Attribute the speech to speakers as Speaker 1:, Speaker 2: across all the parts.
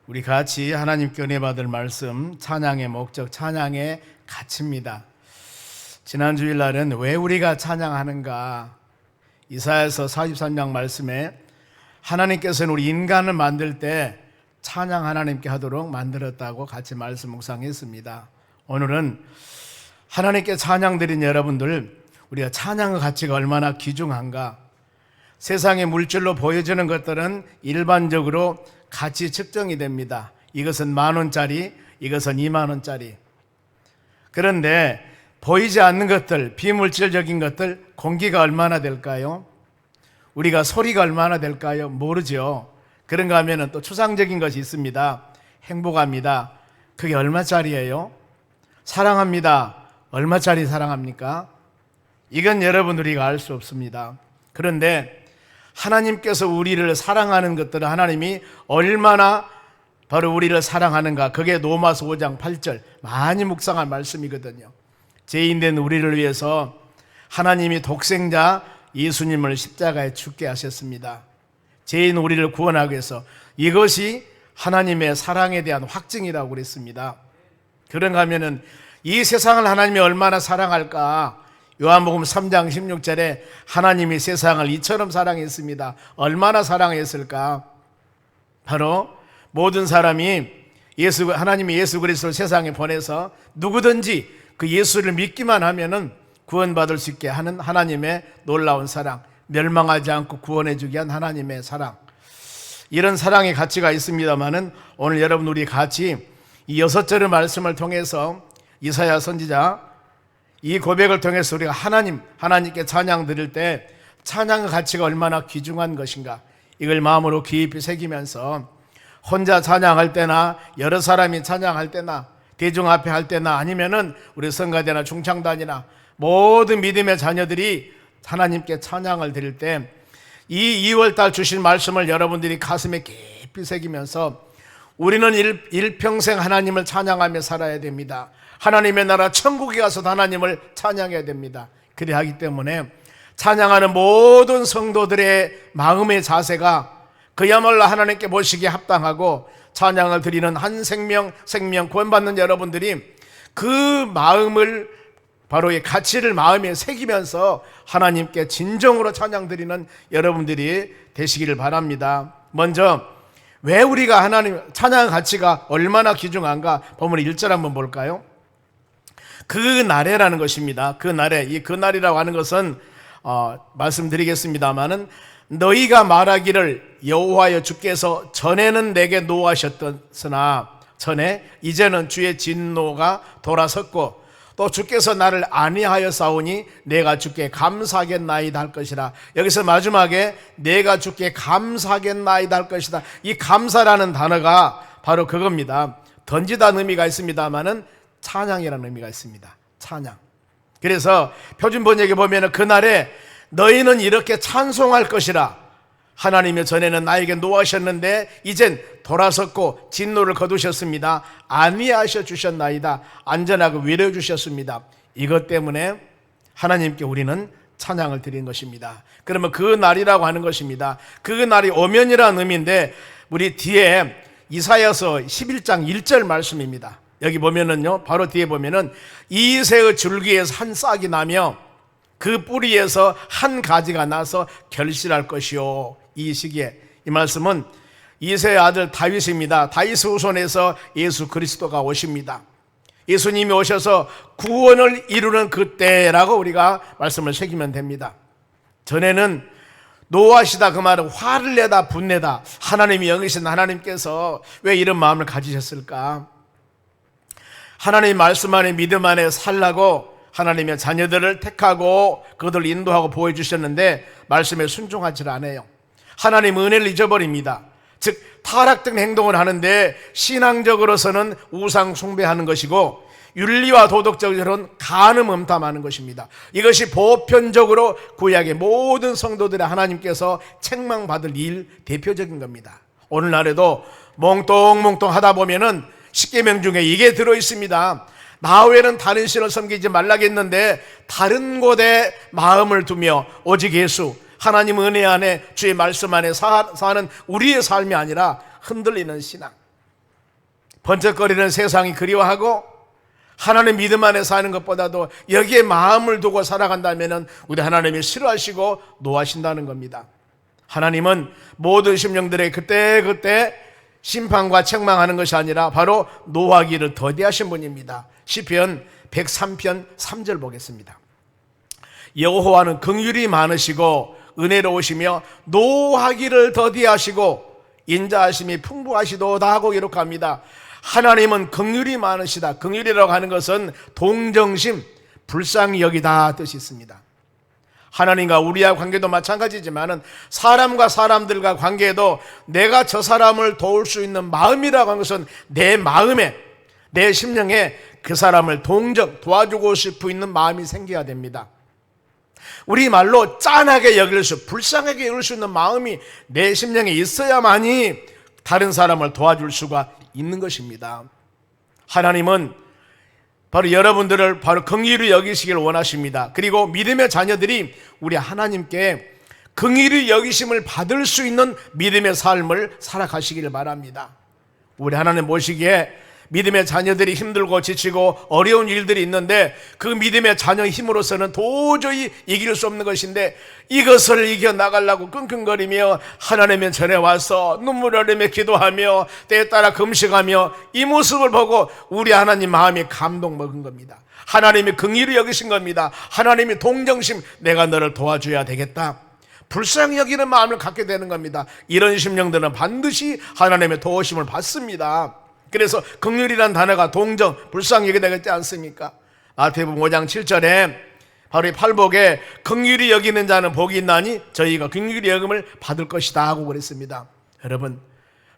Speaker 1: 우리 같이 하나님께 은혜 받을 말씀, 찬양의 목적, 찬양의 가치입니다. 지난 주일날은 왜 우리가 찬양하는가, 이사야서 43장 말씀에 하나님께서는 우리 인간을 만들 때 찬양 하나님께 하도록 만들었다고 같이 말씀 묵상했습니다. 오늘은 하나님께 찬양 드린 여러분들, 우리가 찬양의 가치가 얼마나 귀중한가. 세상의 물질로 보여지는 것들은 일반적으로 가치 측정이 됩니다. 이것은 10,000원짜리, 이것은 20,000원짜리. 그런데 보이지 않는 것들, 비물질적인 것들, 공기가 얼마나 될까요? 우리가 소리가 얼마나 될까요? 모르죠. 그런가 하면 또 추상적인 것이 있습니다. 행복합니다. 그게 얼마짜리예요? 사랑합니다. 얼마짜리 사랑합니까? 이건 여러분 우리가 알 수 없습니다. 그런데 하나님께서 우리를 사랑하는 것들은 하나님이 얼마나 바로 우리를 사랑하는가, 그게 로마서 5장 8절 많이 묵상한 말씀이거든요. 죄인된 우리를 위해서 하나님이 독생자 예수님을 십자가에 죽게 하셨습니다. 죄인 우리를 구원하기 위해서. 이것이 하나님의 사랑에 대한 확증이라고 그랬습니다. 그런가 하면은 이 세상을 하나님이 얼마나 사랑할까. 요한복음 3장 16절에 하나님이 세상을 이처럼 사랑했습니다. 얼마나 사랑했을까? 바로 모든 사람이 하나님이 예수 그리스도를 세상에 보내서 누구든지 그 예수를 믿기만 하면은 구원받을 수 있게 하는 하나님의 놀라운 사랑, 멸망하지 않고 구원해 주게 한 하나님의 사랑. 이런 사랑의 가치가 있습니다만은 오늘 여러분 우리 같이 이 6절의 말씀을 통해서 이사야 선지자 이 고백을 통해서 우리가 하나님께 찬양 드릴 때 찬양의 가치가 얼마나 귀중한 것인가, 이걸 마음으로 깊이 새기면서 혼자 찬양할 때나 여러 사람이 찬양할 때나 대중 앞에 할 때나 아니면은 우리 성가대나 중창단이나 모든 믿음의 자녀들이 하나님께 찬양을 드릴 때 이 2월달 주신 말씀을 여러분들이 가슴에 깊이 새기면서 우리는 일평생 하나님을 찬양하며 살아야 됩니다. 하나님의 나라 천국에 가서 하나님을 찬양해야 됩니다. 그래야 하기 때문에 찬양하는 모든 성도들의 마음의 자세가 그야말로 하나님께 모시기에 합당하고, 찬양을 드리는 한 생명 구원받는 여러분들이 그 마음을, 바로 이 가치를 마음에 새기면서 하나님께 진정으로 찬양 드리는 여러분들이 되시기를 바랍니다. 먼저 왜 우리가 찬양의 가치가 얼마나 귀중한가, 본문 1절 한번 볼까요? 그 날에라는 것입니다. 그 날이라고 하는 것은 말씀드리겠습니다마는 너희가 말하기를 여호와여 주께서 전에는 내게 노하셨으나 이제는 주의 진노가 돌아섰고 또 주께서 나를 아니하였사오니 내가 주께 감사하겠나이다 할 것이라. 여기서 마지막에 내가 주께 감사하겠나이다 할 것이다. 이 감사라는 단어가 바로 그겁니다. 던지다는 의미가 있습니다마는 찬양이라는 의미가 있습니다. 찬양. 그래서 표준 번역에 보면 그날에 너희는 이렇게 찬송할 것이라. 하나님이 전에는 나에게 노하셨는데 이젠 돌아섰고 진노를 거두셨습니다. 안위하셔 주셨나이다. 안전하고 위로해 주셨습니다. 이것 때문에 하나님께 우리는 찬양을 드린 것입니다. 그러면 그 날이라고 하는 것입니다. 그 날이 오면이라는 의미인데 우리 뒤에 이사야서 11장 1절 말씀입니다. 여기 보면은요, 바로 뒤에 보면은 이새의 줄기에서 한 싹이 나며 그 뿌리에서 한 가지가 나서 결실할 것이요. 이 시기에, 이 말씀은 이새의 아들 다윗입니다. 다윗의 후손에서 예수 그리스도가 오십니다. 예수님이 오셔서 구원을 이루는 그때라고 우리가 말씀을 새기면 됩니다. 전에는 노하시다, 그 말은 화를 내다 분내다. 하나님이 영이신 하나님께서 왜 이런 마음을 가지셨을까? 하나님 말씀 안에 믿음 안에 살라고 하나님의 자녀들을 택하고 그들을 인도하고 보여주셨는데 말씀에 순종하지 않아요. 하나님 은혜를 잊어버립니다. 즉 타락된 행동을 하는데 신앙적으로서는 우상 숭배하는 것이고 윤리와 도덕적으로는 간음음탐하는 것입니다. 이것이 보편적으로 구약의 모든 성도들의 하나님께서 책망받을 대표적인 겁니다. 오늘날에도 몽뚱몽뚱 하다 보면은 십계명 중에 이게 들어있습니다. 나 외에는 다른 신을 섬기지 말라겠는데 다른 곳에 마음을 두며 오직 예수, 하나님 은혜 안에 주의 말씀 안에 사는 우리의 삶이 아니라 흔들리는 신앙. 번쩍거리는 세상이 그리워하고 하나님 믿음 안에 사는 것보다도 여기에 마음을 두고 살아간다면 우리 하나님이 싫어하시고 노하신다는 겁니다. 하나님은 모든 심령들의 그때그때 심판과 책망하는 것이 아니라 바로 노하기를 더디하신 분입니다. 시편 103편 3절 보겠습니다. 여호와는 긍휼이 많으시고 은혜로우시며 노하기를 더디하시고 인자하심이 풍부하시도다 하고 기록합니다. 하나님은 긍휼이 많으시다. 긍휼이라고 하는 것은 동정심, 불쌍히 여기다 뜻이 있습니다. 하나님과 우리와 관계도 마찬가지지만 사람과 사람들과 관계에도 내가 저 사람을 도울 수 있는 마음이라고 하는 것은 내 마음에, 내 심령에 그 사람을 도와주고 싶어 있는 마음이 생겨야 됩니다. 우리 말로 짠하게 여길 수, 불쌍하게 여길 수 있는 마음이 내 심령에 있어야만이 다른 사람을 도와줄 수가 있는 것입니다. 하나님은 바로 여러분들을 바로 긍휼히 여기시길 원하십니다. 그리고 믿음의 자녀들이 우리 하나님께 긍휼히 여기심을 받을 수 있는 믿음의 삶을 살아가시길 바랍니다. 우리 하나님 보시기에 믿음의 자녀들이 힘들고 지치고 어려운 일들이 있는데 그 믿음의 자녀의 힘으로서는 도저히 이길 수 없는 것인데 이것을 이겨나가려고 끙끙거리며 하나님의 전에 와서 눈물 흘리며 기도하며 때에 따라 금식하며 이 모습을 보고 우리 하나님 마음이 감동 먹은 겁니다. 하나님이 긍휼히 여기신 겁니다. 하나님이 동정심, 내가 너를 도와줘야 되겠다, 불쌍히 여기는 마음을 갖게 되는 겁니다. 이런 심령들은 반드시 하나님의 도우심을 받습니다. 그래서 긍휼이란 단어가 동정, 불쌍히 여기게 되지 않습니까? 마태복음 5장 7절에 바로 이 팔복에 긍휼히 여기는 자는 복이 있나니 저희가 긍휼히 여김을 받을 것이다 하고 그랬습니다. 여러분,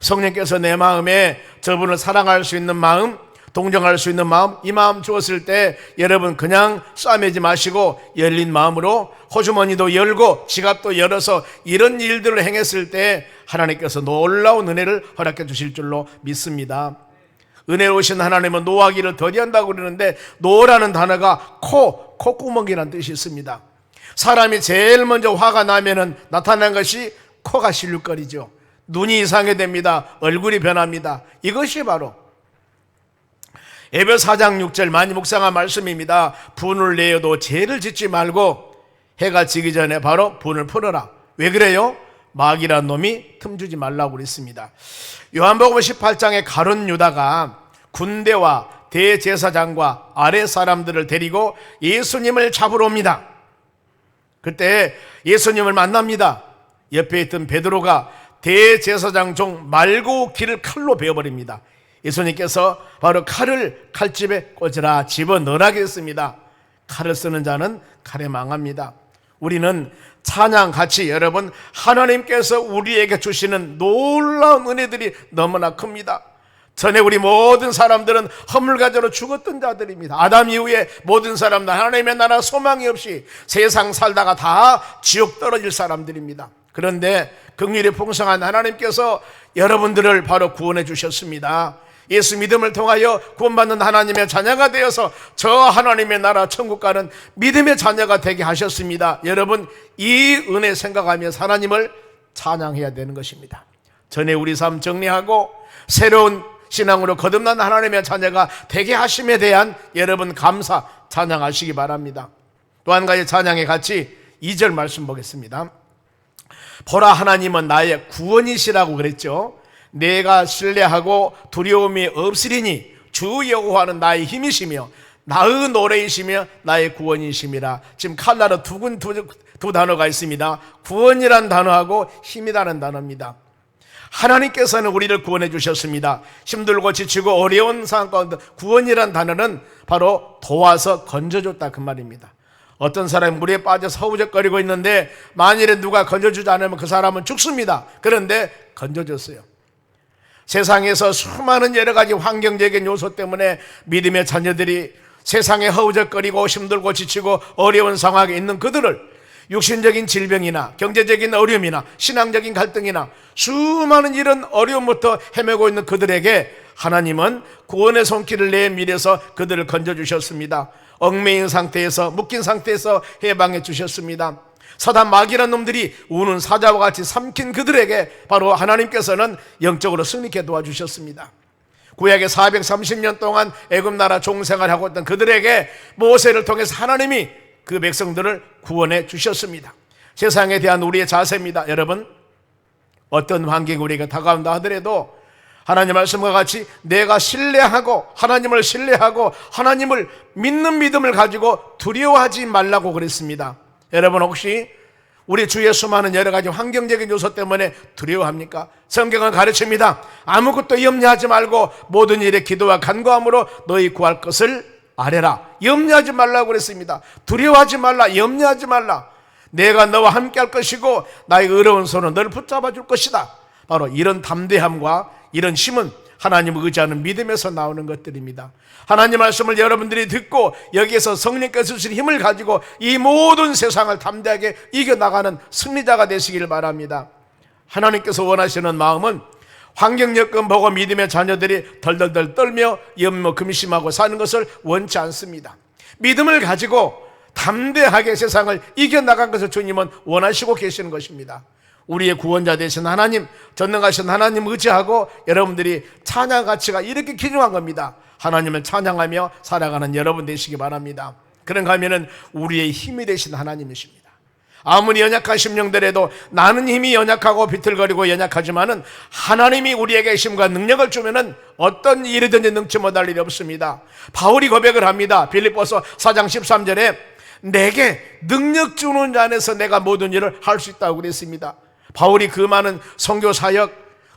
Speaker 1: 성령께서 내 마음에 저분을 사랑할 수 있는 마음, 동정할 수 있는 마음, 이 마음 주었을 때 여러분 그냥 싸매지 마시고 열린 마음으로 호주머니도 열고 지갑도 열어서 이런 일들을 행했을 때 하나님께서 놀라운 은혜를 허락해 주실 줄로 믿습니다. 은혜로우신 하나님은 노하기를 더디한다고 그러는데 노라는 단어가 콧구멍이라는 뜻이 있습니다. 사람이 제일 먼저 화가 나면은 나타난 것이 코가 실룩거리죠. 눈이 이상하게 됩니다. 얼굴이 변합니다. 이것이 바로 에베소 4장 6절 많이 묵상한 말씀입니다. 분을 내어도 죄를 짓지 말고 해가 지기 전에 바로 분을 풀어라. 왜 그래요? 마귀란 놈이 틈주지 말라고 그랬습니다. 요한복음 18장에 가룟 유다가 군대와 대제사장과 아래 사람들을 데리고 예수님을 잡으러 옵니다. 그때 예수님을 만납니다. 옆에 있던 베드로가 대제사장 종 말고기를 칼로 베어버립니다. 예수님께서 바로 칼을 칼집에 꽂으라, 집어넣으라고 했습니다. 칼을 쓰는 자는 칼에 망합니다. 우리는 찬양같이 여러분 하나님께서 우리에게 주시는 놀라운 은혜들이 너무나 큽니다. 전에 우리 모든 사람들은 허물가지로 죽었던 자들입니다. 아담 이후에 모든 사람들 하나님의 나라 소망이 없이 세상 살다가 다 지옥 떨어질 사람들입니다. 그런데 긍휼이 풍성한 하나님께서 여러분들을 바로 구원해 주셨습니다. 예수 믿음을 통하여 구원받는 하나님의 자녀가 되어서 저 하나님의 나라 천국 가는 믿음의 자녀가 되게 하셨습니다. 여러분 이 은혜 생각하면서 하나님을 찬양해야 되는 것입니다. 전에 우리 삶 정리하고 새로운 신앙으로 거듭난 하나님의 자녀가 되게 하심에 대한 여러분 감사 찬양하시기 바랍니다. 또 한 가지 찬양의 같이 2절 말씀 보겠습니다. 보라, 하나님은 나의 구원이시라고 그랬죠. 내가 신뢰하고 두려움이 없으리니 주 여호와는 나의 힘이시며 나의 노래이시며 나의 구원이심이라. 지금 칼날에 두 단어가 있습니다. 구원이란 단어하고 힘이라는 단어입니다. 하나님께서는 우리를 구원해 주셨습니다. 힘들고 지치고 어려운 상황 가운데 구원이란 단어는 바로 도와서 건져줬다 그 말입니다. 어떤 사람이 물에 빠져서 허우적거리고 있는데 만일에 누가 건져주지 않으면 그 사람은 죽습니다. 그런데 건져줬어요. 세상에서 수많은 여러 가지 환경적인 요소 때문에 믿음의 자녀들이 세상에 허우적거리고 힘들고 지치고 어려운 상황에 있는 그들을 육신적인 질병이나 경제적인 어려움이나 신앙적인 갈등이나 수많은 이런 어려움부터 헤매고 있는 그들에게 하나님은 구원의 손길을 내밀어서 그들을 건져주셨습니다. 얽매인 상태에서 묶인 상태에서 해방해 주셨습니다. 사단 마귀란 놈들이 우는 사자와 같이 삼킨 그들에게 바로 하나님께서는 영적으로 승리케 도와주셨습니다. 구약의 430년 동안 애굽 나라 종생활을 하고 있던 그들에게 모세를 통해서 하나님이 그 백성들을 구원해 주셨습니다. 세상에 대한 우리의 자세입니다. 여러분, 어떤 환경이 우리가 다가온다 하더라도 하나님 말씀과 같이 내가 신뢰하고 하나님을 신뢰하고 하나님을 믿는 믿음을 가지고 두려워하지 말라고 그랬습니다. 여러분, 혹시 우리 주위에 수많은 여러 가지 환경적인 요소 때문에 두려워합니까? 성경은 가르칩니다. 아무것도 염려하지 말고 모든 일에 기도와 간구함으로 너희 구할 것을 아뢰라. 염려하지 말라고 그랬습니다. 두려워하지 말라, 염려하지 말라. 내가 너와 함께 할 것이고 나의 의로운 손은 너를 붙잡아 줄 것이다. 바로 이런 담대함과 이런 힘은 하나님을 의지하는 믿음에서 나오는 것들입니다. 하나님 말씀을 여러분들이 듣고 여기에서 성령께서 주신 힘을 가지고 이 모든 세상을 담대하게 이겨나가는 승리자가 되시길 바랍니다. 하나님께서 원하시는 마음은 환경 여건 보고 믿음의 자녀들이 덜덜덜 떨며 염려 근심하고 사는 것을 원치 않습니다. 믿음을 가지고 담대하게 세상을 이겨나간 것을 주님은 원하시고 계시는 것입니다. 우리의 구원자 되신 하나님, 전능하신 하나님 의지하고 여러분들이 찬양 가치가 이렇게 귀중한 겁니다. 하나님을 찬양하며 살아가는 여러분 되시기 바랍니다. 그런가 하면은 우리의 힘이 되신 하나님이십니다. 아무리 연약한 심령들에도 나는 힘이 연약하고 비틀거리고 연약하지만은 하나님이 우리에게 힘과 능력을 주면은 어떤 일이든지 능치 못할 일이 없습니다. 바울이 고백을 합니다. 빌립보서 4장 13절에 내게 능력 주는 자 안에서 내가 모든 일을 할 수 있다고 그랬습니다. 바울이 그 많은 선교 사역,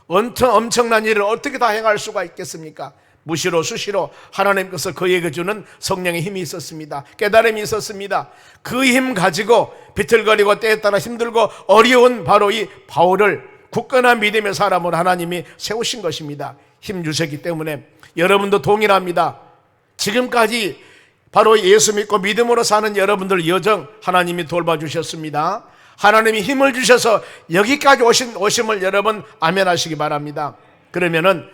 Speaker 1: 엄청난 일을 어떻게 다 행할 수가 있겠습니까? 무시로 수시로 하나님께서 그에게 주는 성령의 힘이 있었습니다. 깨달음이 있었습니다. 그 힘 가지고 비틀거리고 때에 따라 힘들고 어려운 바로 이 바울을 굳건한 믿음의 사람으로 하나님이 세우신 것입니다. 힘 주셨기 때문에 여러분도 동일합니다. 지금까지 바로 예수 믿고 믿음으로 사는 여러분들 여정 하나님이 돌봐주셨습니다. 하나님이 힘을 주셔서 여기까지 오심을 여러분 아멘하시기 바랍니다. 그러면은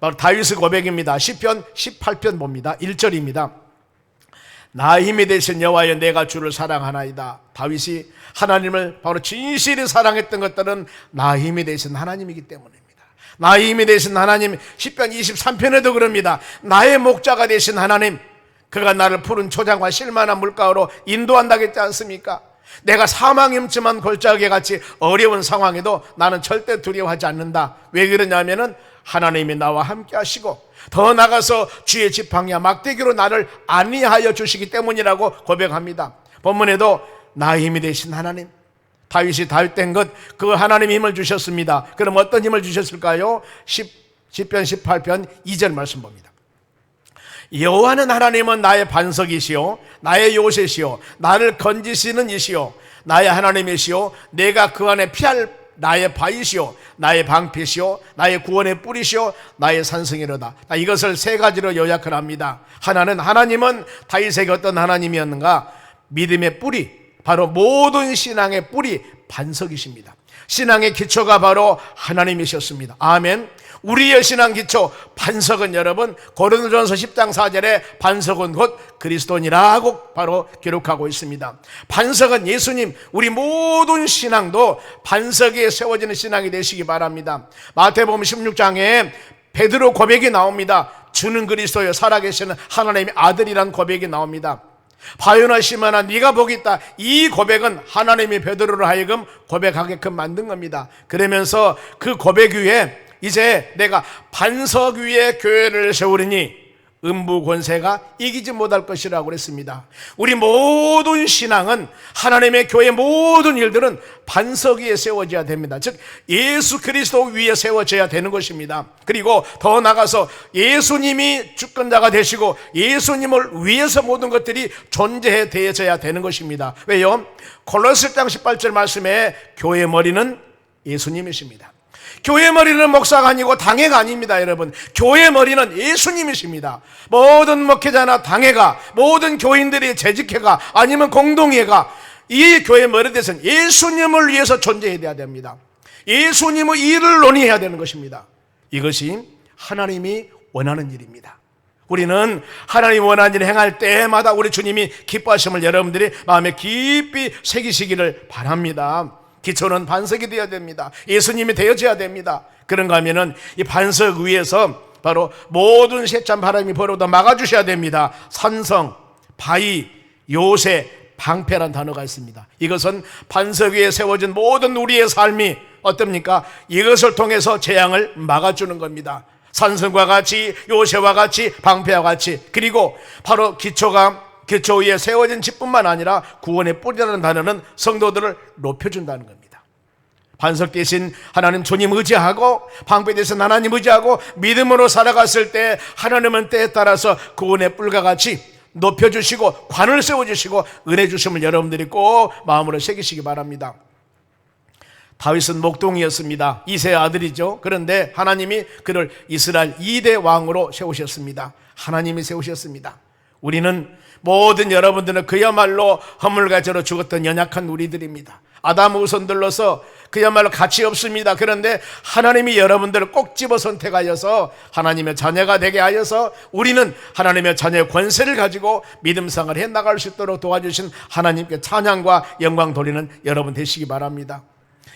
Speaker 1: 바로 다윗의 고백입니다. 시편 18편 봅니다. 1절입니다. 나의 힘이 되신 여호와여 내가 주를 사랑하나이다. 다윗이 하나님을 바로 진실히 사랑했던 것들은 나의 힘이 되신 하나님이기 때문입니다. 나의 힘이 되신 하나님, 시편 23편에도 그럽니다. 나의 목자가 되신 하나님, 그가 나를 푸른 초장과 실만한 물가로 인도한다겠지 않습니까? 내가 사망 염증한 골짜기 같이 어려운 상황에도 나는 절대 두려워하지 않는다. 왜 그러냐면은 하나님이 나와 함께 하시고 더 나가서 주의 지팡이와 막대기로 나를 안위하여 주시기 때문이라고 고백합니다. 본문에도 나의 힘이 되신 하나님, 다윗이 다윗 된 것, 그 하나님이 힘을 주셨습니다. 그럼 어떤 힘을 주셨을까요? 시편 18편 2절 말씀 봅니다. 여호와는 하나님은 나의 반석이시오 나의 요새시오 나를 건지시는 이시오 나의 하나님이시오 내가 그 안에 피할 나의 바위시오 나의 방패시오 나의 구원의 뿌리시오 나의 산성이로다. 이것을 세 가지로 요약을 합니다. 하나는 하나님은 다윗에게 어떤 하나님이었는가? 믿음의 뿌리, 바로 모든 신앙의 뿌리, 반석이십니다. 신앙의 기초가 바로 하나님이셨습니다. 아멘. 우리의 신앙 기초, 반석은 여러분 고린도전서 10장 4절에 반석은 곧 그리스도니라고 바로 기록하고 있습니다. 반석은 예수님, 우리 모든 신앙도 반석에 세워지는 신앙이 되시기 바랍니다. 마태복음 16장에 베드로 고백이 나옵니다. 주는 그리스도여 살아계시는 하나님의 아들이란 고백이 나옵니다. 바요나 시몬아 네가 복이 있다. 이 고백은 하나님이 베드로로 하여금 고백하게끔 만든 겁니다. 그러면서 그 고백 위에 이제 내가 반석 위에 교회를 세우리니 음부 권세가 이기지 못할 것이라고 그랬습니다. 우리 모든 신앙은 하나님의 교회 모든 일들은 반석 위에 세워져야 됩니다. 즉 예수 그리스도 위에 세워져야 되는 것입니다. 그리고 더 나아가서 예수님이 주권자가 되시고 예수님을 위해서 모든 것들이 존재해 되어져야 되는 것입니다. 왜요? 골로새장 18절 말씀에 교회의 머리는 예수님이십니다. 교회 머리는 목사가 아니고 당회가 아닙니다. 여러분, 교회 머리는 예수님이십니다. 모든 목회자나 당회가, 모든 교인들이 재직회가 아니면 공동회가 이 교회 머리에 대해서는 예수님을 위해서 존재해야 됩니다. 예수님의 일을 논의해야 되는 것입니다. 이것이 하나님이 원하는 일입니다. 우리는 하나님 원하는 일을 행할 때마다 우리 주님이 기뻐하심을 여러분들이 마음에 깊이 새기시기를 바랍니다. 기초는 반석이 되어야 됩니다. 예수님이 되어져야 됩니다. 그런가 하면은 이 반석 위에서 바로 모든 세찬 바람이 불어도 막아주셔야 됩니다. 산성, 바위, 요새, 방패란 단어가 있습니다. 이것은 반석 위에 세워진 모든 우리의 삶이 어떻습니까? 이것을 통해서 재앙을 막아주는 겁니다. 산성과 같이, 요새와 같이, 방패와 같이, 그리고 바로 기초 위에 세워진 집뿐만 아니라 구원의 뿌리라는 단어는 성도들을 높여준다는 겁니다. 반석 대신 하나님 주님 의지하고, 방패 대신 하나님 의지하고 믿음으로 살아갔을 때 하나님은 때에 따라서 구원의 뿔과 같이 높여주시고 관을 세워주시고 은혜 주심을 여러분들이 꼭 마음으로 새기시기 바랍니다. 다윗은 목동이었습니다. 이세의 아들이죠. 그런데 하나님이 그를 이스라엘 2대 왕으로 세우셨습니다. 하나님이 세우셨습니다. 우리는 모든 여러분들은 그야말로 허물과제로 죽었던 연약한 우리들입니다. 아담 후손들로서 그야말로 가치 없습니다. 그런데 하나님이 여러분들을 꼭 집어 선택하여서 하나님의 자녀가 되게 하여서 우리는 하나님의 자녀의 권세를 가지고 믿음생활을 해나갈 수 있도록 도와주신 하나님께 찬양과 영광 돌리는 여러분 되시기 바랍니다.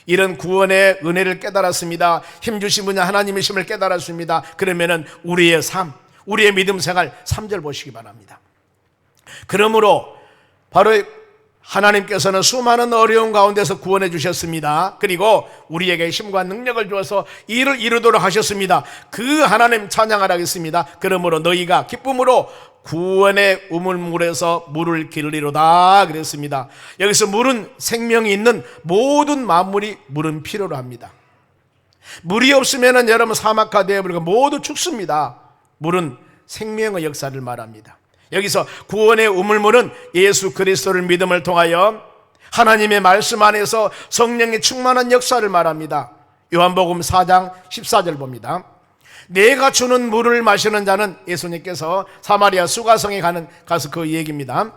Speaker 1: 이런 구원의 은혜를 깨달았습니다. 힘주신 분이 하나님이심을 깨달았습니다. 그러면은 우리의 삶, 우리의 믿음생활 3절 보시기 바랍니다. 그러므로 바로 하나님께서는 수많은 어려움 가운데서 구원해 주셨습니다. 그리고 우리에게 힘과 능력을 주어서 이를 이루도록 하셨습니다. 그 하나님 찬양하라겠습니다. 그러므로 너희가 기쁨으로 구원의 우물물에서 물을 기르리로다 그랬습니다. 여기서 물은 생명이 있는 모든 만물이 물은 필요로 합니다. 물이 없으면 여러분 사막화 되어버리고 모두 죽습니다. 물은 생명의 역사를 말합니다. 여기서 구원의 우물물은 예수 그리스도를 믿음을 통하여 하나님의 말씀 안에서 성령의 충만한 역사를 말합니다. 요한복음 4장 14절 봅니다. 내가 주는 물을 마시는 자는, 예수님께서 사마리아 수가성에 가서 그 얘기입니다.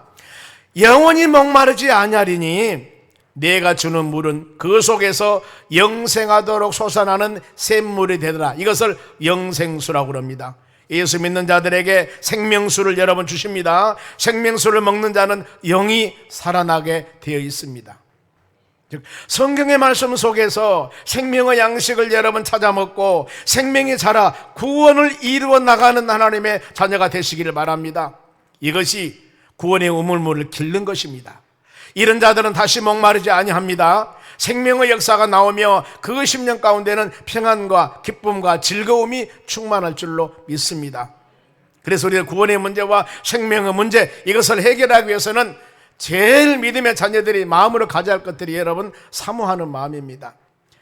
Speaker 1: 영원히 목마르지 아니하리니 내가 주는 물은 그 속에서 영생하도록 솟아나는 샘물이 되더라. 이것을 영생수라고 합니다. 예수 믿는 자들에게 생명수를 여러분 주십니다. 생명수를 먹는 자는 영이 살아나게 되어 있습니다. 즉 성경의 말씀 속에서 생명의 양식을 여러분 찾아 먹고 생명이 자라 구원을 이루어 나가는 하나님의 자녀가 되시기를 바랍니다. 이것이 구원의 우물물을 기르는 것입니다. 이런 자들은 다시 목마르지 아니합니다. 생명의 역사가 나오며 그 10년 가운데는 평안과 기쁨과 즐거움이 충만할 줄로 믿습니다. 그래서 우리가 구원의 문제와 생명의 문제, 이것을 해결하기 위해서는 제일 믿음의 자녀들이 마음으로 가져야 할 것들이 여러분 사모하는 마음입니다.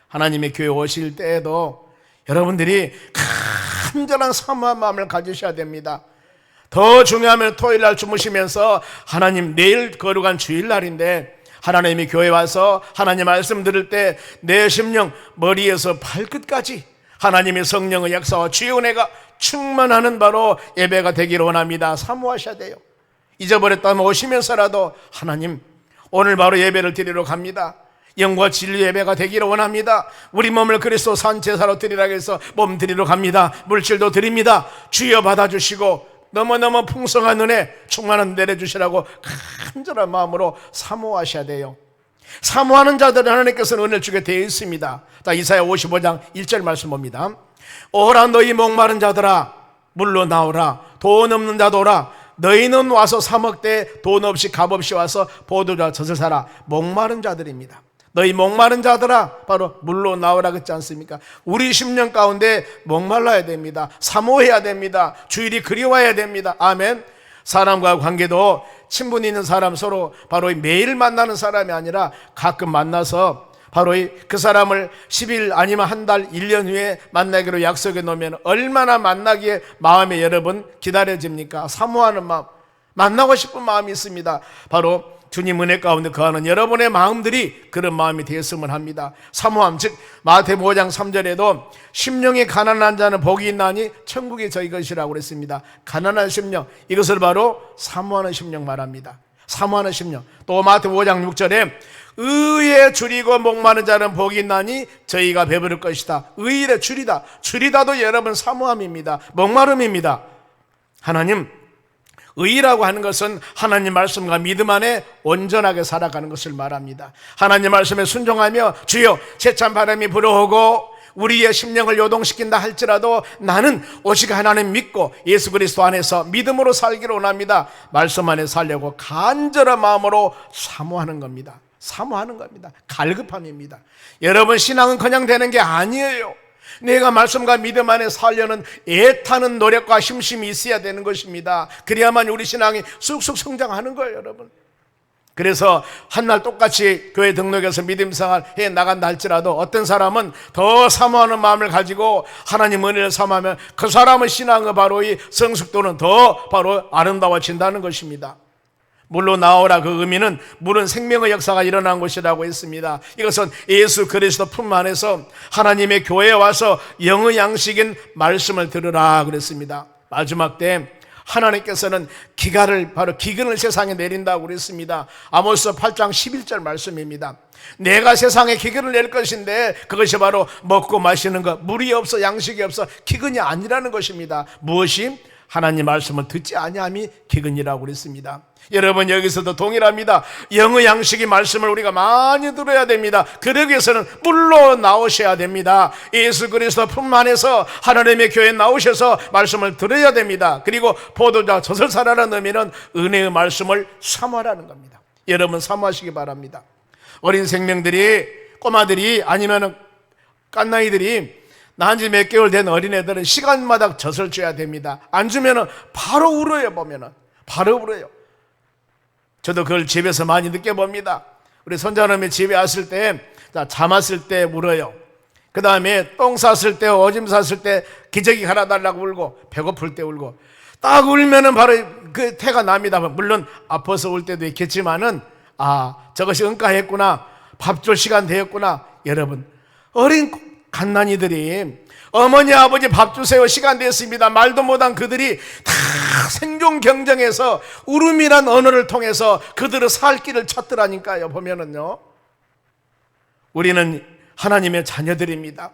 Speaker 1: 하나님의 교회 오실 때에도 여러분들이 간절한 사모한 마음을 가지셔야 됩니다. 더 중요하면 토요일날 주무시면서 하나님 내일 거룩한 주일날인데 하나님이 교회 와서 하나님 말씀 들을 때 내 심령 머리에서 발끝까지 하나님의 성령의 역사와 주의 은혜가 충만하는 바로 예배가 되기를 원합니다. 사모하셔야 돼요. 잊어버렸다면 오시면서라도 하나님 오늘 바로 예배를 드리러 갑니다. 영과 진리 예배가 되기를 원합니다. 우리 몸을 그리스도 산 제사로 드리라 해서 몸 드리러 갑니다. 물질도 드립니다. 주여 받아주시고 너무너무 풍성한 은혜 충만한 내려주시라고 간절한 마음으로 사모하셔야 돼요. 사모하는 자들은 하나님께서는 은혜를 주게 되어 있습니다. 자, 이사야 55장 1절 말씀 봅니다. 오라 너희 목마른 자들아 물로 나오라. 돈 없는 자도 오라. 너희는 와서 사 먹되 돈 없이 값 없이 와서 포도주와 젖을 사라. 목마른 자들입니다. 너희 목마른 자들아 바로 물로 나오라 그랬지 않습니까? 우리 10년 가운데 목말라야 됩니다. 사모해야 됩니다. 주일이 그리워야 됩니다. 아멘. 사람과 관계도 친분이 있는 사람 서로 바로 매일 만나는 사람이 아니라 가끔 만나서 바로 그 사람을 10일 아니면 한 달, 1년 후에 만나기로 약속해 놓으면 얼마나 만나기에 마음에 여러분 기다려집니까? 사모하는 마음, 만나고 싶은 마음이 있습니다. 바로 주님 은혜 가운데 거하는 여러분의 마음들이 그런 마음이 되었으면 합니다. 사모함, 즉 마태복음 5장 3절에도 심령이 가난한 자는 복이 있나니 천국이 저희 것이라고 그랬습니다. 가난한 심령, 이것을 바로 사모하는 심령 말합니다. 사모하는 심령. 또 마태복음 5장 6절에 의에 줄이고 목마른 자는 복이 있나니 저희가 배부를 것이다. 의에 줄이다. 줄이다도 여러분 사모함입니다. 목마름입니다. 하나님, 의라고 하는 것은 하나님 말씀과 믿음 안에 온전하게 살아가는 것을 말합니다. 하나님 말씀에 순종하며 주여 세찬 바람이 불어오고 우리의 심령을 요동시킨다 할지라도 나는 오직 하나님 믿고 예수 그리스도 안에서 믿음으로 살기를 원합니다. 말씀 안에 살려고 간절한 마음으로 사모하는 겁니다. 사모하는 겁니다. 갈급함입니다. 여러분, 신앙은 그냥 되는 게 아니에요. 내가 말씀과 믿음 안에 살려는 애타는 노력과 힘심이 있어야 되는 것입니다. 그래야만 우리 신앙이 쑥쑥 성장하는 거예요, 여러분. 그래서 한날 똑같이 교회 등록해서 믿음 생활 해 나간다 할지라도 어떤 사람은 더 사모하는 마음을 가지고 하나님 은혜를 사모하면 그 사람의 신앙의 바로 이 성숙도는 더 바로 아름다워진다는 것입니다. 물로 나오라, 그 의미는 물은 생명의 역사가 일어난 것이라고 했습니다. 이것은 예수 그리스도 품 안에서 하나님의 교회에 와서 영의 양식인 말씀을 들으라 그랬습니다. 마지막 때 하나님께서는 바로 기근을 세상에 내린다고 그랬습니다. 아모스 8장 11절 말씀입니다. 내가 세상에 기근을 낼 것인데 그것이 바로 먹고 마시는 것, 물이 없어 양식이 없어 기근이 아니라는 것입니다. 무엇이? 하나님 말씀을 듣지 아니함이 기근이라고 그랬습니다. 여러분, 여기서도 동일합니다. 영의 양식이 말씀을 우리가 많이 들어야 됩니다. 그러기 위해서는 물로 나오셔야 됩니다. 예수 그리스도 품 안에서 하나님의 교회에 나오셔서 말씀을 들어야 됩니다. 그리고 포도주와 젖을 사라는 의미는 은혜의 말씀을 사모하라는 겁니다. 여러분, 사모하시기 바랍니다. 어린 생명들이, 꼬마들이 아니면 깐나이들이 난지 몇 개월 된 어린애들은 시간마다 젖을 줘야 됩니다. 안 주면 바로 울어요. 보면은 바로 울어요. 저도 그걸 집에서 많이 느껴봅니다. 우리 손자놈이 집에 왔을 때, 잠 왔을 때 울어요. 그 다음에 똥 쌌을 때, 오줌 쌌을 때 기저귀 갈아달라고 울고, 배고플 때 울고, 딱 울면은 바로 그 태가 납니다. 물론 아파서 울 때도 있겠지만은, 저것이 응가했구나, 밥 줄 시간 되었구나. 여러분, 어린 갓난이들이 어머니 아버지 밥 주세요, 시간 됐습니다, 말도 못한 그들이 다 생존 경쟁에서 울음이란 언어를 통해서 그들의 살 길을 찾더라니까요. 보면은요, 우리는 하나님의 자녀들입니다.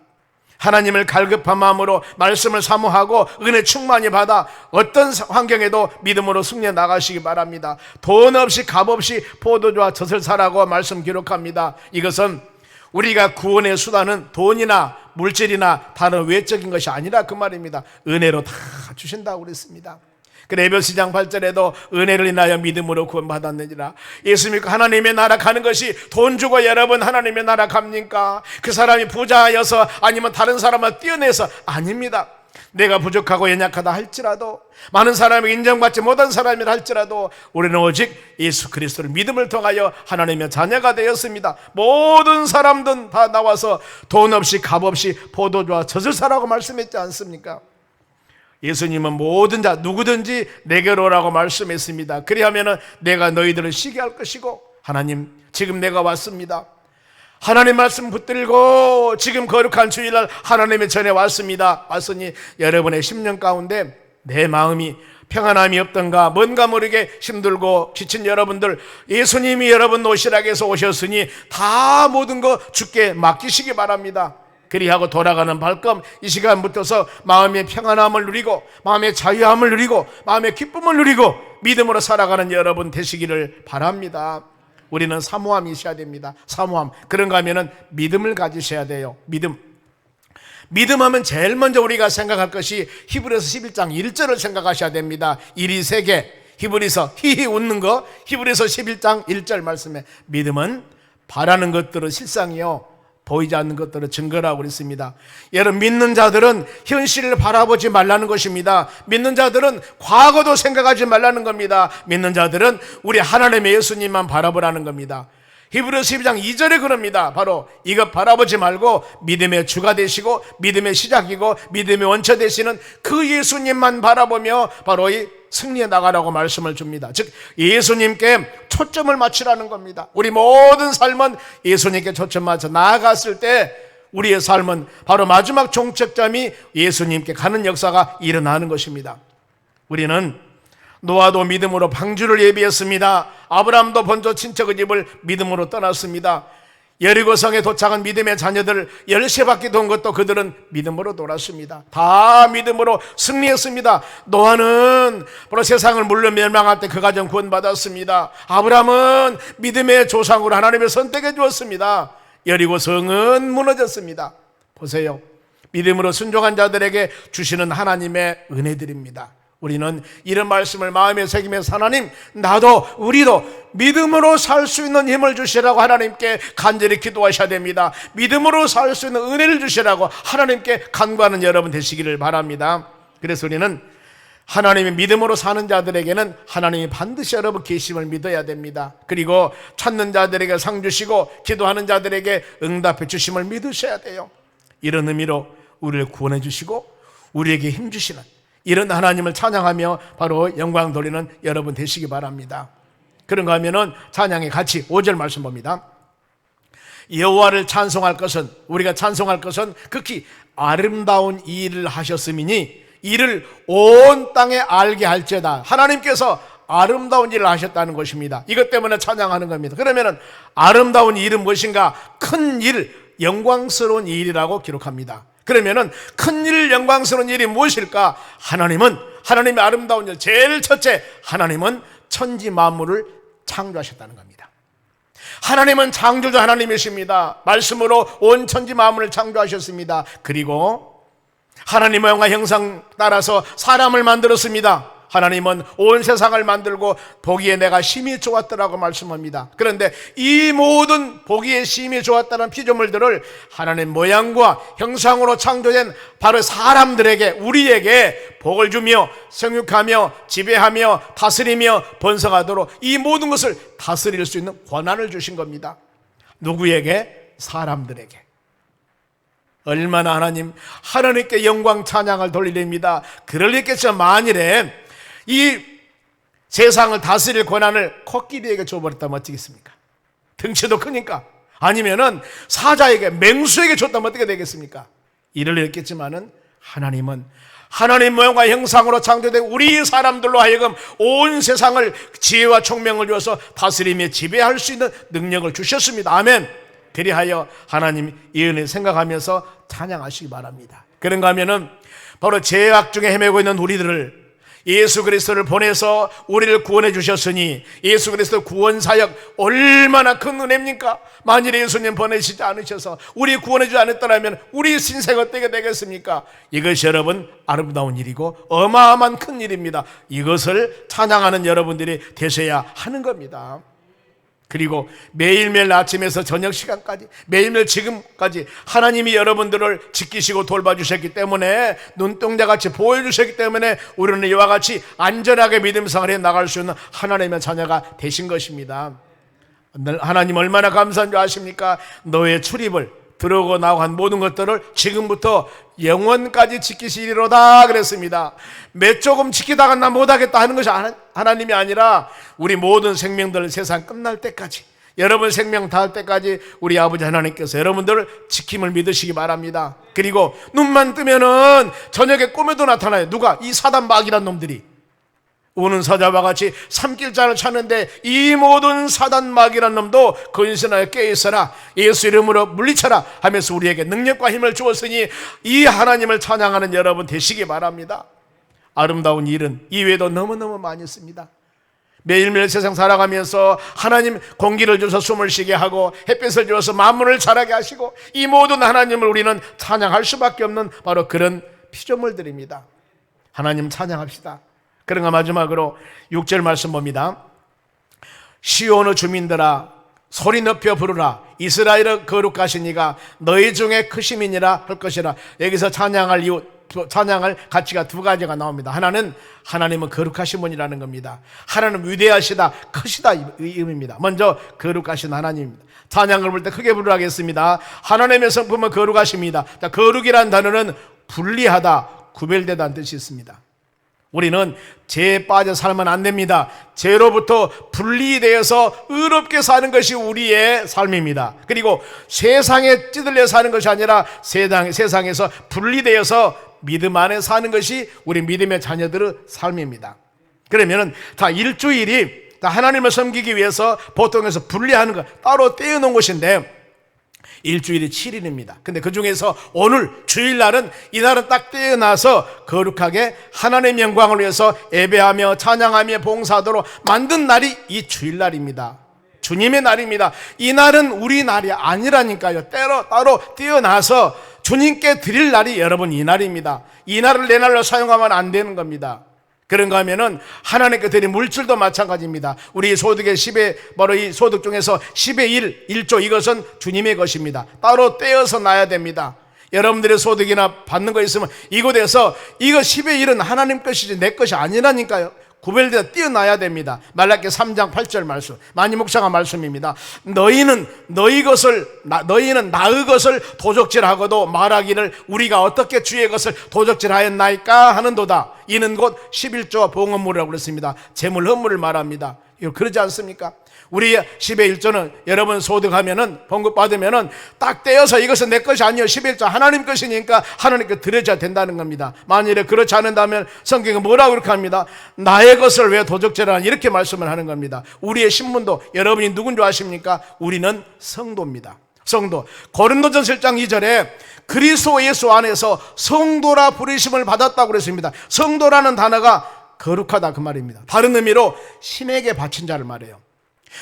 Speaker 1: 하나님을 갈급한 마음으로 말씀을 사모하고 은혜 충만히 받아 어떤 환경에도 믿음으로 승리해 나가시기 바랍니다. 돈 없이 값 없이 포도주와 젖을 사라고 말씀 기록합니다. 이것은 우리가 구원의 수단은 돈이나 물질이나 다른 외적인 것이 아니라 그 말입니다. 은혜로 다 주신다고 그랬습니다. 그래, 에베소 2장 8절에도 은혜를 인하여 믿음으로 구원받았느니라. 예수 믿고 하나님의 나라 가는 것이 돈 주고 여러분 하나님의 나라 갑니까? 그 사람이 부자여서 아니면 다른 사람을 뛰어내서 아닙니다. 내가 부족하고 연약하다 할지라도, 많은 사람이 인정받지 못한 사람이라 할지라도 우리는 오직 예수 그리스도를 믿음을 통하여 하나님의 자녀가 되었습니다. 모든 사람들은 다 나와서 돈 없이 값 없이 포도주와 젖을 사라고 말씀했지 않습니까? 예수님은 모든 자 누구든지 내게로 오라고 말씀했습니다. 그리하면 내가 너희들을 쉬게 할 것이고, 하나님 지금 내가 왔습니다. 하나님 말씀 붙들고 지금 거룩한 주일날 하나님의 전에 왔습니다. 왔으니 여러분의 심령 가운데 내 마음이 평안함이 없던가, 뭔가 모르게 힘들고 지친 여러분들, 예수님이 여러분 오시라고 해서 오셨으니 다 모든 거 주께 맡기시기 바랍니다. 그리하고 돌아가는 발걸음 이 시간부터서 마음의 평안함을 누리고 마음의 자유함을 누리고 마음의 기쁨을 누리고 믿음으로 살아가는 여러분 되시기를 바랍니다. 우리는 사모함이 있어야 됩니다. 사모함. 그런가 하면은 믿음을 가지셔야 돼요. 믿음하면 제일 먼저 우리가 생각할 것이 히브리서 11장 1절을 생각하셔야 됩니다. 일이 세 개, 히브리서 히히 웃는 거, 히브리서 11장 1절 말씀에 믿음은 바라는 것들은 실상이요 보이지 않는 것들은 증거라고 그랬습니다. 여러분, 믿는 자들은 현실을 바라보지 말라는 것입니다. 믿는 자들은 과거도 생각하지 말라는 겁니다. 믿는 자들은 우리 하나님의 예수님만 바라보라는 겁니다. 히브리서 12장 2절에 그럽니다. 바로 이것 바라보지 말고 믿음의 주가 되시고 믿음의 시작이고 믿음의 원처 되시는 그 예수님만 바라보며 바로 이 승리해 나가라고 말씀을 줍니다. 즉 예수님께 초점을 맞추라는 겁니다. 우리 모든 삶은 예수님께 초점 맞춰 나아갔을 때 우리의 삶은 바로 마지막 종착점이 예수님께 가는 역사가 일어나는 것입니다. 우리는 노아도 믿음으로 방주를 예비했습니다. 아브라함도 본조 친척의 집을 믿음으로 떠났습니다. 여리고성에 도착한 믿음의 자녀들 13바퀴 돈 것도 그들은 믿음으로 돌았습니다. 다 믿음으로 승리했습니다. 노아는 바로 세상을 물려 멸망할 때 그 가정 구원받았습니다. 아브라함은 믿음의 조상으로 하나님을 선택해 주었습니다. 여리고성은 무너졌습니다. 보세요. 믿음으로 순종한 자들에게 주시는 하나님의 은혜들입니다. 우리는 이런 말씀을 마음에 새기면서 하나님, 나도 우리도 믿음으로 살 수 있는 힘을 주시라고 하나님께 간절히 기도하셔야 됩니다. 믿음으로 살 수 있는 은혜를 주시라고 하나님께 간구하는 여러분 되시기를 바랍니다. 그래서 우리는 하나님의 믿음으로 사는 자들에게는 하나님이 반드시 여러분 계심을 믿어야 됩니다. 그리고 찾는 자들에게 상 주시고 기도하는 자들에게 응답해 주심을 믿으셔야 돼요. 이런 의미로 우리를 구원해 주시고 우리에게 힘 주시는 이런 하나님을 찬양하며 바로 영광 돌리는 여러분 되시기 바랍니다. 그런가 하면은 찬양의 같이 5절 말씀 봅니다. 여호와를 찬송할 것은, 우리가 찬송할 것은 극히 아름다운 일을 하셨음이니 이를 온 땅에 알게 할지어다. 하나님께서 아름다운 일을 하셨다는 것입니다. 이것 때문에 찬양하는 겁니다. 그러면은 아름다운 일은 무엇인가? 큰 일, 영광스러운 일이라고 기록합니다. 그러면은 큰 일, 영광스러운 일이 무엇일까? 하나님의 아름다운 일, 제일 첫째, 하나님은 천지 만물을 창조하셨다는 겁니다. 하나님은 창조주 하나님이십니다. 말씀으로 온 천지 만물을 창조하셨습니다. 그리고 하나님의 영화 형상 따라서 사람을 만들었습니다. 하나님은 온 세상을 만들고 보기에 내가 심히 좋았더라고 말씀합니다. 그런데 이 모든 보기에 심히 좋았다는 피조물들을 하나님 모양과 형상으로 창조된 바로 사람들에게, 우리에게 복을 주며 생육하며 지배하며 다스리며 번성하도록 이 모든 것을 다스릴 수 있는 권한을 주신 겁니다. 누구에게? 사람들에게. 얼마나 하나님께 영광 찬양을 돌리렵니다. 그러리겠죠. 만일에 이 세상을 다스릴 권한을 코끼리에게 줘버렸다면 어떻겠습니까? 덩치도 크니까. 아니면은 사자에게, 맹수에게 줬다면 어떻게 되겠습니까? 이를 했겠지만은 하나님은 하나님 모양과 형상으로 창조된 우리 사람들로 하여금 온 세상을 지혜와 총명을 주어서 다스리며 지배할 수 있는 능력을 주셨습니다. 아멘. 그리하여 하나님 이 은혜 생각하면서 찬양하시기 바랍니다. 그런가 하면은 바로 죄악 중에 헤매고 있는 우리들을 예수 그리스도를 보내서 우리를 구원해 주셨으니 예수 그리스도 구원 사역 얼마나 큰 은혜입니까? 만일에 예수님 보내시지 않으셔서 우리 구원해 주지 않았더라면 우리 신생 어떻게 되겠습니까? 이것이 여러분 아름다운 일이고 어마어마한 큰 일입니다. 이것을 찬양하는 여러분들이 되셔야 하는 겁니다. 그리고 매일매일 아침에서 저녁 시간까지 매일매일 지금까지 하나님이 여러분들을 지키시고 돌봐주셨기 때문에 눈동자같이 보여주셨기 때문에 우리는 이와 같이 안전하게 믿음 생활에 나갈 수 있는 하나님의 자녀가 되신 것입니다. 하나님 얼마나 감사한 줄 아십니까? 너의 출입을 들어오고 나오고 한 모든 것들을 지금부터 영원까지 지키시리로다 그랬습니다. 몇 조금 지키다가 나 못하겠다 하는 것이 하나님이 아니라 우리 모든 생명들 세상 끝날 때까지, 여러분 생명 닿을 때까지 우리 아버지 하나님께서 여러분들을 지킴을 믿으시기 바랍니다. 그리고 눈만 뜨면은 저녁에 꿈에도 나타나요. 누가? 이 사단 마귀란 놈들이 우는 사자와 같이 삼킬자를 찾는데 이 모든 사단 마귀란 놈도 근신하여 깨어있어라, 예수 이름으로 물리쳐라 하면서 우리에게 능력과 힘을 주었으니 이 하나님을 찬양하는 여러분 되시기 바랍니다. 아름다운 일은 이외에도 너무너무 많이 있습니다. 매일매일 세상 살아가면서 하나님 공기를 주셔서 숨을 쉬게 하고 햇빛을 주어서 만물을 자라게 하시고 이 모든 하나님을 우리는 찬양할 수밖에 없는 바로 그런 피조물들입니다. 하나님 찬양합시다. 그런가 마지막으로 6절 말씀 봅니다. 시온의 주민들아 소리 높여 부르라, 이스라엘의 거룩하신 이가 너희 중에 크심이니라 할 것이라. 여기서 찬양할 이유, 찬양할 가치가 두 가지가 나옵니다. 하나는 하나님은 거룩하신 분이라는 겁니다. 하나님 위대하시다, 크시다 이 의미입니다. 먼저 거룩하신 하나님입니다. 찬양을 부를 때 크게 부르라 하겠습니다. 하나님의 성품은 거룩하십니다. 자, 거룩이라는 단어는 분리하다, 구별되다는 뜻이 있습니다. 우리는 죄에 빠져 살면 안 됩니다. 죄로부터 분리되어서 의롭게 사는 것이 우리의 삶입니다. 그리고 세상에 찌들려 사는 것이 아니라 세상에서 분리되어서 믿음 안에 사는 것이 우리 믿음의 자녀들의 삶입니다. 그러면은 다 일주일이 다 하나님을 섬기기 위해서 보통에서 분리하는 것, 따로 떼어놓은 것인데 일주일이 7일입니다. 근데 그 중에서 오늘 주일날은 이날은 딱 떼어놔서 거룩하게 하나님의 영광을 위해서 예배하며 찬양하며 봉사하도록 만든 날이 이 주일날입니다. 주님의 날입니다. 이 날은 우리 날이 아니라니까요. 따로 떼어놔서 주님께 드릴 날이 여러분 이 날입니다. 이 날을 내 날로 사용하면 안 되는 겁니다. 그런가 하면은 하나님께 드린 물질도 마찬가지입니다. 우리 소득의 10의 바로 이 소득 중에서 10의 1조 이것은 주님의 것입니다. 따로 떼어서 놔야 됩니다. 여러분들의 소득이나 받는 거 있으면 이곳에서 이거 10의 1은 하나님 것이지 내 것이 아니라니까요. 구별되어 띄어놔야 됩니다. 말라기 3장 8절 말씀, 마니 목사가 말씀입니다. 너희는 나의 것을 도적질하고도 말하기를 우리가 어떻게 주의 것을 도적질하였나이까 하는도다. 이는 곧 11조 봉헌물이라고 그랬습니다. 재물 헌물을 말합니다. 이거 그러지 않습니까? 우리 10의 1조는 여러분 소득하면은 봉급 받으면은 딱 떼어서 이것은 내 것이 아니요 11조 하나님 것이니까 하나님께 드려줘야 된다는 겁니다. 만일에 그렇지 않는다면 성경은 뭐라고 그렇게 합니다. 나의 것을 왜 도적질하냐 이렇게 말씀을 하는 겁니다. 우리의 신분도 여러분이 누군 줄 아십니까? 우리는 성도입니다. 성도. 고린도전서 1장 2절에 그리스도 예수 안에서 성도라 부르심을 받았다고 그랬습니다. 성도라는 단어가 거룩하다 그 말입니다. 다른 의미로 신에게 바친 자를 말해요.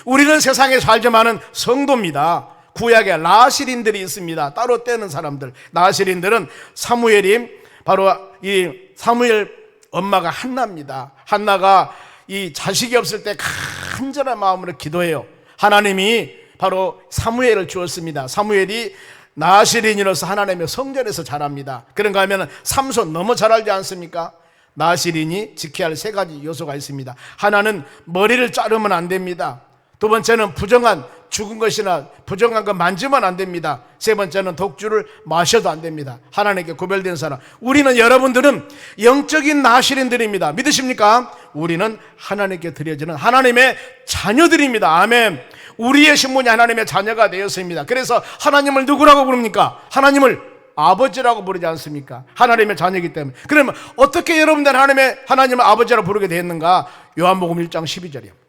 Speaker 1: 우리는 세상에 살지만은 성도입니다. 구약에 라시린들이 있습니다. 따로 떼는 사람들. 라시린들은 사무엘이 바로 이 사무엘 엄마가 한나입니다. 한나가 이 자식이 없을 때 간절한 마음으로 기도해요. 하나님이 바로 사무엘을 주었습니다. 사무엘이 나시린이로서 하나님의 성전에서 자랍니다. 그런가 하면 삼손 너무 잘 알지 않습니까? 나시린이 지켜야 할 세 가지 요소가 있습니다. 하나는 머리를 자르면 안 됩니다. 두 번째는 부정한 죽은 것이나 부정한 것 만지면 안 됩니다. 세 번째는 독주를 마셔도 안 됩니다. 하나님께 구별된 사람. 우리는 여러분들은 영적인 나시린들입니다. 믿으십니까? 우리는 하나님께 드려지는 하나님의 자녀들입니다. 아멘. 우리의 신분이 하나님의 자녀가 되었습니다. 그래서 하나님을 누구라고 부릅니까? 하나님을 아버지라고 부르지 않습니까? 하나님의 자녀이기 때문에. 그러면 어떻게 여러분들 하나님을 아버지라고 부르게 되었는가? 요한복음 1장 12절이요.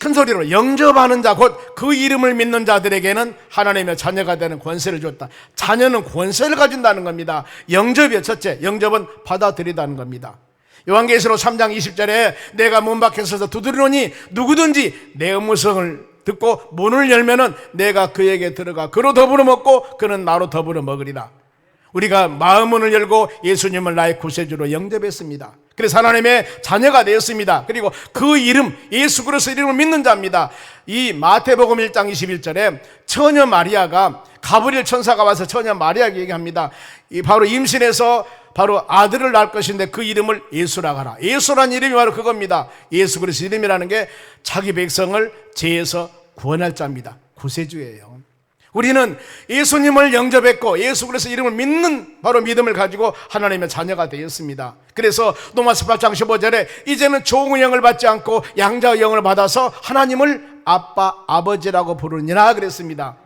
Speaker 1: 큰 소리로 영접하는 자 곧 그 이름을 믿는 자들에게는 하나님의 자녀가 되는 권세를 줬다. 자녀는 권세를 가진다는 겁니다. 영접이요. 첫째, 영접은 받아들이다는 겁니다. 요한계시록 3장 20절에 내가 문 밖에 서서 두드리노니 누구든지 내 음성을 듣고 문을 열면은 내가 그에게 들어가 그로 더불어 먹고 그는 나로 더불어 먹으리라. 우리가 마음문을 열고 예수님을 나의 구세주로 영접했습니다. 그래서 하나님의 자녀가 되었습니다. 그리고 그 이름 예수 그리스도 이름을 믿는 자입니다. 이 마태복음 1장 21절에 처녀 마리아가 가브리엘 천사가 와서 처녀 마리아에게 얘기합니다. 바로 임신해서 바로 아들을 낳을 것인데 그 이름을 예수라고 하라. 예수란 이름이 바로 그겁니다. 예수 그리스도 이름이라는 게 자기 백성을 죄에서 구원할 자입니다. 구세주예요. 우리는 예수님을 영접했고 예수 그리스도 이름을 믿는 바로 믿음을 가지고 하나님의 자녀가 되었습니다. 그래서 로마서 8장 15절에 이제는 종의 영을 받지 않고 양자의 영을 받아서 하나님을 아빠 아버지라고 부르니라 그랬습니다.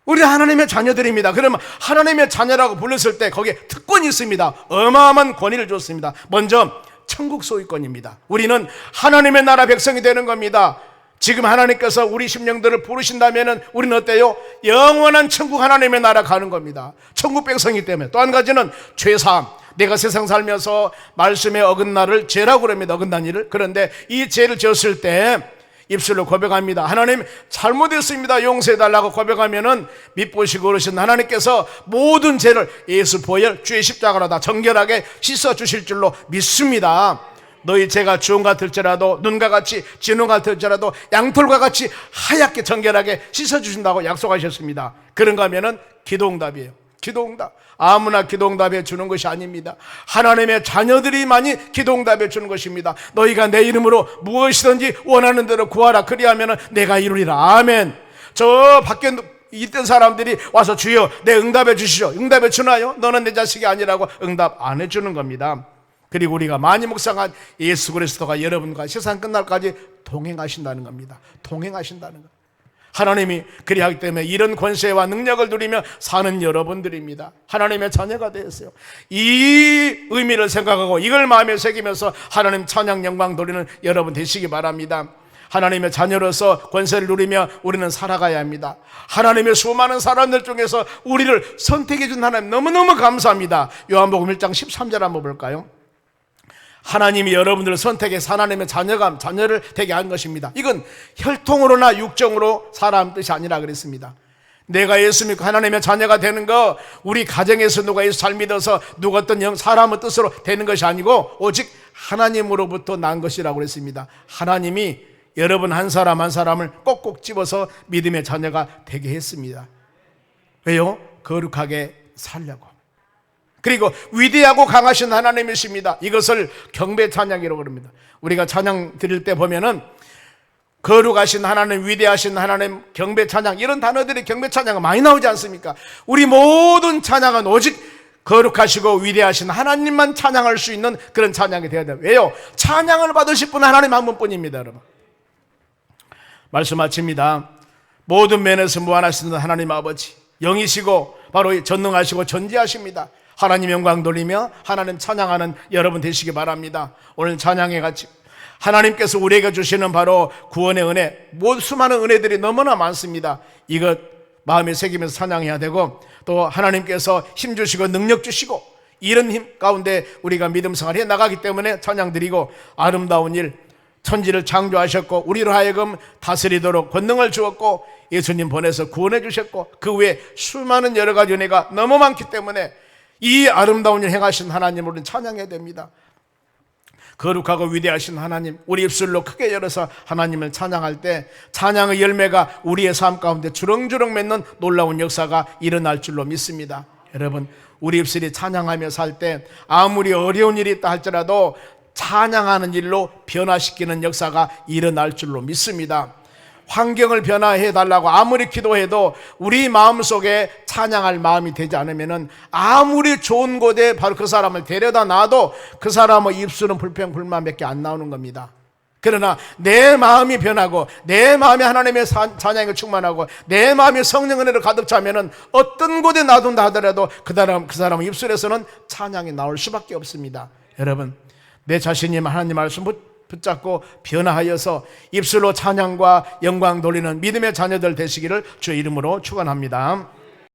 Speaker 1: 우리 하나님의 자녀들입니다. 그러면 하나님의 자녀라고 불렀을 때 거기에 특권이 있습니다. 어마어마한 권위를 줬습니다. 먼저 천국 소유권입니다. 우리는 하나님의 나라 백성이 되는 겁니다. 지금 하나님께서 우리 심령들을 부르신다면 우리는 어때요? 영원한 천국 하나님의 나라 가는 겁니다. 천국 백성이기 때문에. 또 한 가지는 죄사함. 내가 세상 살면서 말씀에 어긋나를 죄라고 그럽니다. 어긋난 일을. 그런데 이 죄를 지었을 때 입술로 고백합니다. 하나님 잘못했습니다. 용서해달라고 고백하면은 믿보시고 그러신 하나님께서 모든 죄를 예수 보혈 주의 십자가로 다 정결하게 씻어주실 줄로 믿습니다. 너희 죄가 주홍 같을지라도 눈과 같이 진홍 같을지라도 양털과 같이 하얗게 정결하게 씻어주신다고 약속하셨습니다. 그런가 하면은 기도응답이에요. 기도응답. 아무나 기도응답해 주는 것이 아닙니다. 하나님의 자녀들이만이 기도응답해 주는 것입니다. 너희가 내 이름으로 무엇이든지 원하는 대로 구하라. 그리하면 내가 이루리라. 아멘. 저 밖에 있던 사람들이 와서 주여 내 응답해 주시오. 응답해 주나요? 너는 내 자식이 아니라고 응답 안 해주는 겁니다. 그리고 우리가 많이 묵상한 예수 그리스도가 여러분과 세상 끝날까지 동행하신다는 겁니다. 동행하신다는 것. 하나님이 그리하기 때문에 이런 권세와 능력을 누리며 사는 여러분들입니다. 하나님의 자녀가 되었어요. 이 의미를 생각하고 이걸 마음에 새기면서 하나님 찬양 영광 돌리는 여러분 되시기 바랍니다. 하나님의 자녀로서 권세를 누리며 우리는 살아가야 합니다. 하나님의 수많은 사람들 중에서 우리를 선택해 준 하나님 너무너무 감사합니다. 요한복음 1장 13절 한번 볼까요? 하나님이 여러분들을 선택해서 하나님의 자녀를 되게 한 것입니다. 이건 혈통으로나 육정으로 살아온 뜻이 아니라 그랬습니다. 내가 예수 믿고 하나님의 자녀가 되는 거, 우리 가정에서 누가 예수 잘 믿어서 누가 어떤 사람의 뜻으로 되는 것이 아니고 오직 하나님으로부터 난 것이라고 그랬습니다. 하나님이 여러분 한 사람 한 사람을 꼭꼭 집어서 믿음의 자녀가 되게 했습니다. 왜요? 거룩하게 살려고. 그리고 위대하고 강하신 하나님이십니다. 이것을 경배 찬양이라고 합니다. 우리가 찬양 드릴 때 보면은 거룩하신 하나님, 위대하신 하나님, 경배 찬양, 이런 단어들이 경배 찬양은 많이 나오지 않습니까? 우리 모든 찬양은 오직 거룩하시고 위대하신 하나님만 찬양할 수 있는 그런 찬양이 되어야 돼요. 왜요? 찬양을 받으실 분은 하나님 한 분뿐입니다, 여러분. 말씀 마칩니다. 모든 면에서 무한하신 하나님 아버지, 영이시고 바로 전능하시고 전지하십니다. 하나님 영광 돌리며 하나님 찬양하는 여러분 되시기 바랍니다. 오늘 찬양에 같이 하나님께서 우리에게 주시는 바로 구원의 은혜, 수많은 은혜들이 너무나 많습니다. 이것 마음에 새기면서 찬양해야 되고, 또 하나님께서 힘 주시고 능력 주시고 이런 힘 가운데 우리가 믿음 생활해 나가기 때문에 찬양 드리고, 아름다운 일, 천지를 창조하셨고 우리로 하여금 다스리도록 권능을 주었고 예수님 보내서 구원해 주셨고 그 외에 수많은 여러 가지 은혜가 너무 많기 때문에 이 아름다운 일 행하신 하나님을 우리는 찬양해야 됩니다. 거룩하고 위대하신 하나님, 우리 입술로 크게 열어서 하나님을 찬양할 때 찬양의 열매가 우리의 삶 가운데 주렁주렁 맺는 놀라운 역사가 일어날 줄로 믿습니다. 여러분, 우리 입술이 찬양하며 살 때 아무리 어려운 일이 있다 할지라도 찬양하는 일로 변화시키는 역사가 일어날 줄로 믿습니다. 환경을 변화해 달라고 아무리 기도해도 우리 마음속에 찬양할 마음이 되지 않으면 아무리 좋은 곳에 바로 그 사람을 데려다 놔도 그 사람의 입술은 불평불만밖에 안 나오는 겁니다. 그러나 내 마음이 변하고 내 마음이 하나님의 찬양에 충만하고 내 마음이 성령 은혜로 가득 차면 어떤 곳에 놔둔다 하더라도 그 사람의 입술에서는 찬양이 나올 수밖에 없습니다. 여러분, 내 자신이 하나님 말씀 붙잡고 변화하여서 입술로 찬양과 영광 돌리는 믿음의 자녀들 되시기를 주의 이름으로 축원합니다.